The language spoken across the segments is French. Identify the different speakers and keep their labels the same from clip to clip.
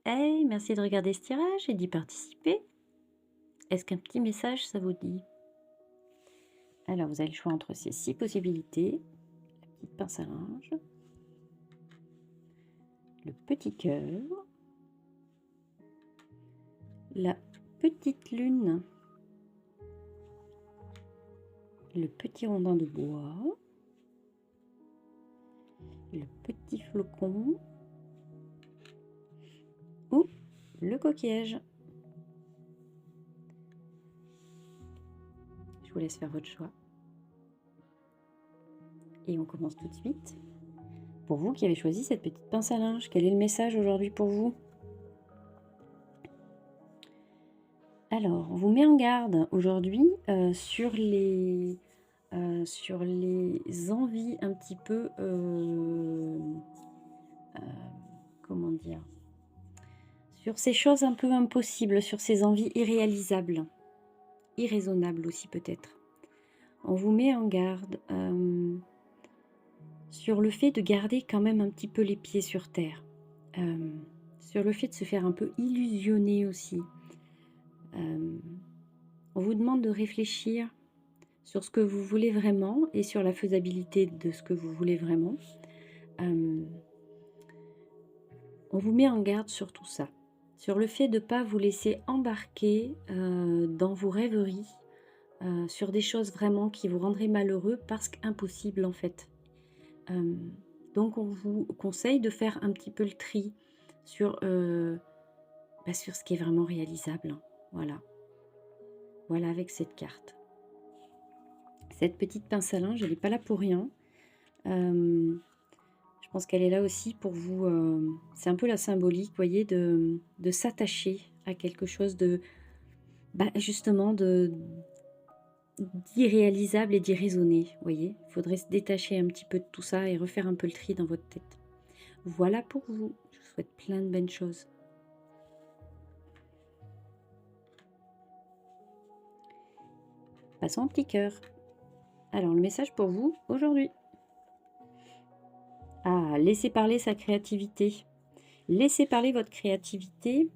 Speaker 1: Hey, merci de regarder ce tirage et d'y participer. Est-ce qu'un petit message, ça vous dit? Alors, vous avez le choix entre ces 6 possibilités. La petite pince à linge, le petit cœur, la petite lune, le petit rondin de bois, le petit flocon ou le coquillage. Je vous laisse faire votre choix. Et on commence tout de suite. Pour vous qui avez choisi cette petite pince à linge, quel est le message aujourd'hui pour vous? Alors, on vous met en garde aujourd'hui sur les envies un petit peu, comment dire? Sur ces choses un peu impossibles, sur ces envies irréalisables, irraisonnables aussi peut-être. On vous met en garde, sur le fait de garder quand même un petit peu les pieds sur terre, sur le fait de se faire un peu illusionner aussi. On vous demande de réfléchir sur ce que vous voulez vraiment et sur la faisabilité de ce que vous voulez vraiment. On vous met en garde sur tout ça, sur le fait de ne pas vous laisser embarquer dans vos rêveries, sur des choses vraiment qui vous rendraient malheureux parce qu'impossible en fait. Donc on vous conseille de faire un petit peu le tri sur, sur ce qui est vraiment réalisable, hein. Voilà, voilà avec cette carte. Cette petite pince à linge, elle n'est pas là pour rien. Je pense qu'elle est là aussi pour vous, c'est un peu la symbolique, vous voyez, de s'attacher à quelque chose de, justement d'irréalisable et d'irraisonné, vous voyez. Il faudrait se détacher un petit peu de tout ça et refaire un peu le tri dans votre tête. Voilà pour vous. Je vous souhaite plein de bonnes choses. Passons au petit cœur. Alors, le message pour vous aujourd'hui. Ah, laissez parler sa créativité. Laissez parler votre créativité.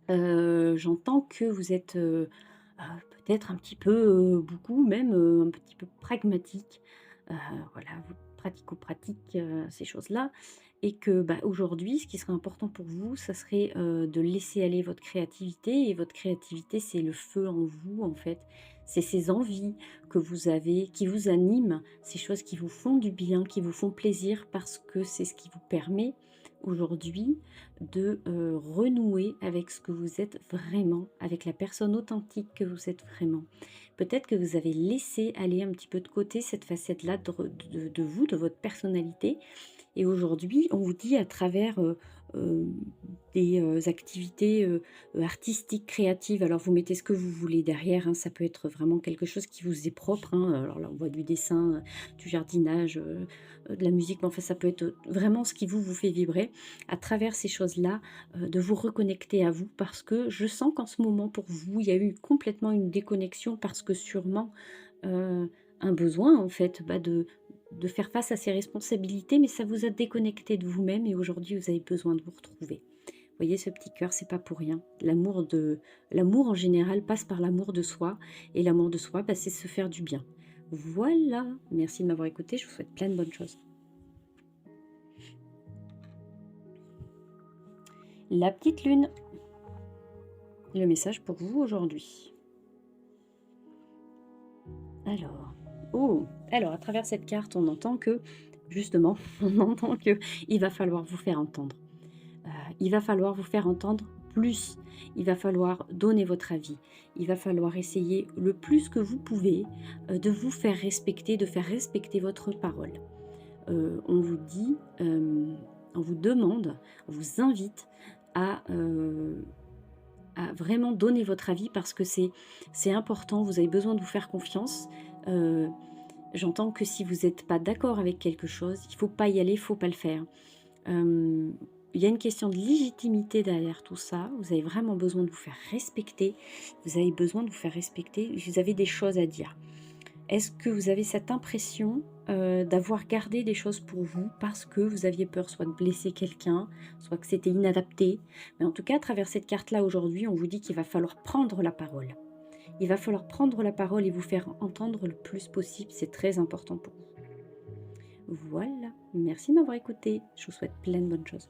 Speaker 1: J'entends que vous êtes peut-être un petit peu, beaucoup même, un petit peu pragmatique. Heu, voilà, vous pratico-pratique, ces choses-là et que, aujourd'hui, ce qui serait important pour vous, ça serait, de laisser aller votre créativité et votre créativité, c'est le feu en vous, en fait. C'est ces envies que vous avez, qui vous animent, ces choses qui vous font du bien, qui vous font plaisir parce que c'est ce qui vous permet aujourd'hui de, renouer avec ce que vous êtes vraiment, avec la personne authentique que vous êtes vraiment. Peut-être que vous avez laissé aller un petit peu de côté cette facette-là de vous, de votre personnalité et aujourd'hui, on vous dit à travers, heu, des, activités, artistiques, créatives, alors vous mettez ce que vous voulez derrière, hein, ça peut être vraiment quelque chose qui vous est propre, hein, alors là, on voit du dessin, du jardinage, de la musique, mais enfin, ça peut être, vraiment ce qui vous fait vibrer. À travers ces choses-là, de vous reconnecter à vous parce que je sens qu'en ce moment, pour vous, il y a eu complètement une déconnexion parce que sûrement, heu, un besoin en fait, de faire face à ses responsabilités, mais ça vous a déconnecté de vous-même et aujourd'hui vous avez besoin de vous retrouver. Vous voyez ce petit cœur, c'est pas pour rien. L'amour en général passe par l'amour de soi et l'amour de soi, c'est se faire du bien. Voilà, merci de m'avoir écouté, je vous souhaite plein de bonnes choses. La petite lune, le message pour vous aujourd'hui. Alors, alors à travers cette carte, on entend que, justement, on entend que il va falloir vous faire entendre. Il va falloir vous faire entendre plus. Il va falloir donner votre avis. Il va falloir essayer le plus que vous pouvez de vous faire respecter, de faire respecter votre parole. On vous dit, on vous demande, on vous invite à, à vraiment donner votre avis parce que c'est important. Vous avez besoin de vous faire confiance. Euh, J'entends que si vous n'êtes pas d'accord avec quelque chose, il ne faut pas y aller, il ne faut pas le faire. Euh, il y a une question de légitimité derrière tout ça. Vous avez vraiment besoin de vous faire respecter. Vous avez besoin de vous faire respecter. Vous avez des choses à dire. Est-ce que vous avez cette impression d'avoir gardé des choses pour vous parce que vous aviez peur soit de blesser quelqu'un, soit que c'était inadapté. Mais en tout cas, à travers cette carte-là aujourd'hui, on vous dit qu'il va falloir prendre la parole. Il va falloir prendre la parole et vous faire entendre le plus possible. C'est très important pour vous. Voilà. Merci de m'avoir écouté. Je vous souhaite plein de bonnes choses.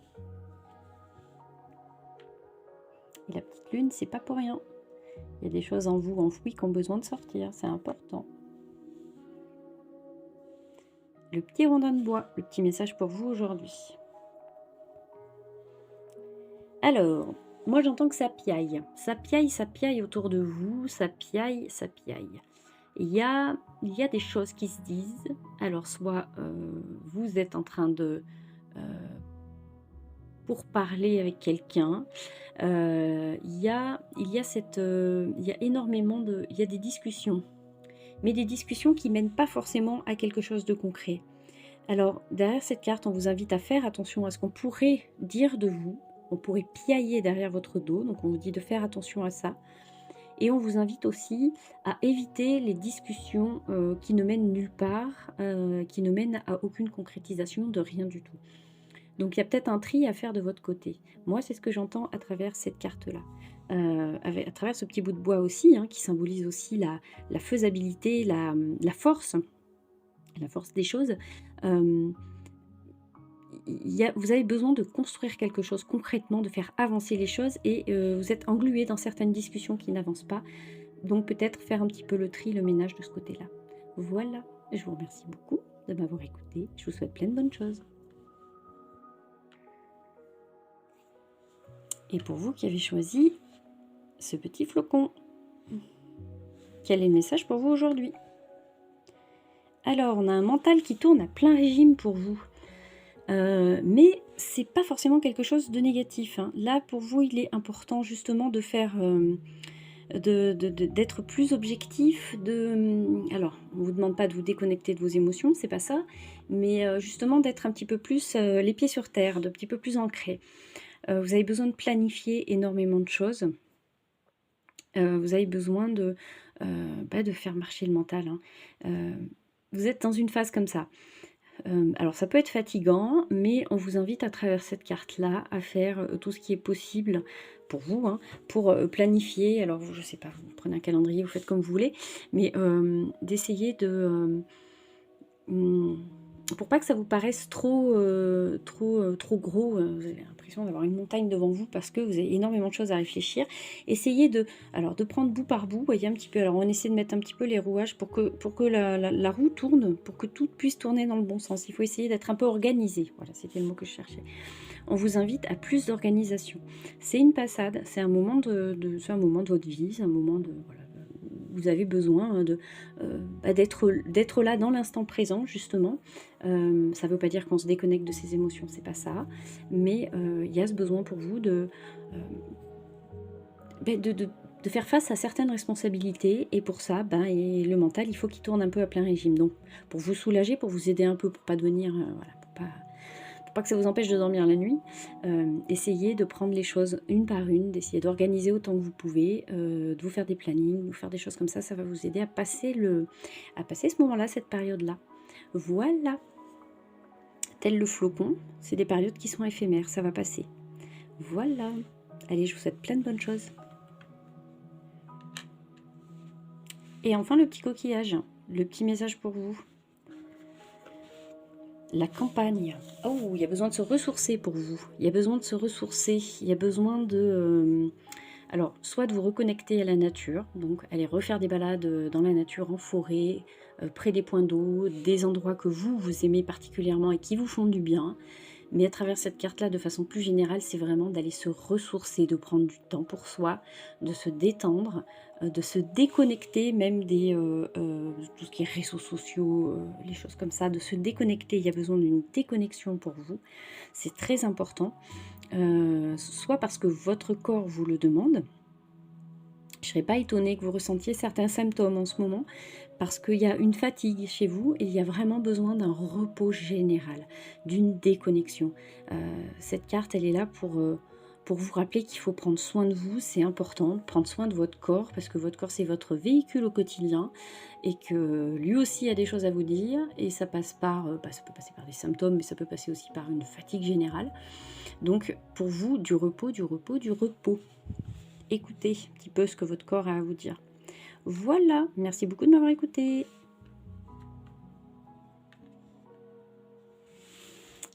Speaker 1: Et la petite lune, c'est pas pour rien. Il y a des choses en vous enfouies qui ont besoin de sortir. C'est important. Le petit rondin de bois, le petit message pour vous aujourd'hui. Alors, moi j'entends que ça piaille. Ça piaille autour de vous, ça piaille, ça piaille. Il y a des choses qui se disent. Alors, soit vous êtes en train de pour parler avec quelqu'un. Il y a énormément de... Il y a des discussions. Mais des discussions qui ne mènent pas forcément à quelque chose de concret. Alors, derrière cette carte, on vous invite à faire attention à ce qu'on pourrait dire de vous. On pourrait piailler derrière votre dos. Donc, on vous dit de faire attention à ça. Et on vous invite aussi à éviter les discussions qui ne mènent nulle part, qui ne mènent à aucune concrétisation de rien du tout. Donc il y a peut-être un tri à faire de votre côté. Moi, c'est ce que j'entends à travers cette carte-là. À travers ce petit bout de bois aussi, hein, qui symbolise aussi la faisabilité, la force des choses. Vous avez besoin de construire quelque chose concrètement, de faire avancer les choses, et vous êtes englué dans certaines discussions qui n'avancent pas. Donc peut-être faire un petit peu le tri, le ménage de ce côté-là. Voilà, je vous remercie beaucoup de m'avoir écouté. Je vous souhaite plein de bonnes choses. Et pour vous qui avez choisi ce petit flocon, quel est le message pour vous aujourd'hui? Alors, on a un mental qui tourne à plein régime pour vous. Mais c'est pas forcément quelque chose de négatif, hein. Là, pour vous, il est important justement de faire... d'être plus objectif, alors on ne vous demande pas de vous déconnecter de vos émotions, c'est pas ça, mais justement d'être un petit peu plus les pieds sur terre, d'un petit peu plus ancré. Vous avez besoin de planifier énormément de choses. Vous avez besoin de faire marcher le mental, hein. Vous êtes dans une phase comme ça. Alors ça peut être fatigant, mais on vous invite à travers cette carte-là à faire tout ce qui est possible pour vous, hein, pour planifier. Alors je sais pas, vous prenez un calendrier, vous faites comme vous voulez, mais d'essayer de... pour pas que ça vous paraisse trop gros, vous avez l'impression d'avoir une montagne devant vous parce que vous avez énormément de choses à réfléchir. Essayez de prendre bout par bout, voyez un petit peu. Alors on essaie de mettre un petit peu les rouages pour que la roue tourne, pour que tout puisse tourner dans le bon sens. Il faut essayer d'être un peu organisé. Voilà, c'était le mot que je cherchais. On vous invite à plus d'organisation. C'est une passade, c'est un moment c'est un moment de votre vie, c'est un moment de... Voilà, vous avez besoin d'être là dans l'instant présent, justement. Ça ne veut pas dire qu'on se déconnecte de ses émotions, c'est pas ça. Mais il y a ce besoin pour vous de faire face à certaines responsabilités. Et pour ça, et le mental, il faut qu'il tourne un peu à plein régime. Donc, pour vous soulager, pour vous aider un peu, pour pas devenir... voilà, pour pas que ça vous empêche de dormir la nuit, essayez de prendre les choses une par une, d'essayer d'organiser autant que vous pouvez, de vous faire des plannings, de vous faire des choses comme ça va vous aider à passer ce moment-là, cette période-là. Voilà. Tel le flocon, c'est des périodes qui sont éphémères, ça va passer. Voilà. Allez, je vous souhaite plein de bonnes choses. Et enfin, le petit coquillage, le petit message pour vous. La campagne. Oh, il y a besoin de se ressourcer pour vous. Il y a besoin de se ressourcer. Il y a besoin de... alors, soit de vous reconnecter à la nature, donc aller refaire des balades dans la nature, en forêt, près des points d'eau, des endroits que vous aimez particulièrement et qui vous font du bien. Mais à travers cette carte-là, de façon plus générale, c'est vraiment d'aller se ressourcer, de prendre du temps pour soi, de se détendre, de se déconnecter même de tout ce qui est réseaux sociaux, les choses comme ça, de se déconnecter. Il y a besoin d'une déconnexion pour vous. C'est très important, soit parce que votre corps vous le demande. Je ne serais pas étonnée que vous ressentiez certains symptômes en ce moment, parce qu'il y a une fatigue chez vous et il y a vraiment besoin d'un repos général, d'une déconnexion. Cette carte, elle est là pour vous rappeler qu'il faut prendre soin de vous, c'est important, prendre soin de votre corps, parce que votre corps, c'est votre véhicule au quotidien, et que lui aussi a des choses à vous dire, et ça passe par, ça peut passer par des symptômes, mais ça peut passer aussi par une fatigue générale. Donc pour vous, du repos, du repos, du repos. Écoutez un petit peu ce que votre corps a à vous dire. Voilà, merci beaucoup de m'avoir écouté.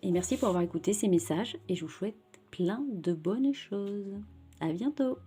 Speaker 1: Et merci pour avoir écouté ces messages, et je vous souhaite plein de bonnes choses. À bientôt.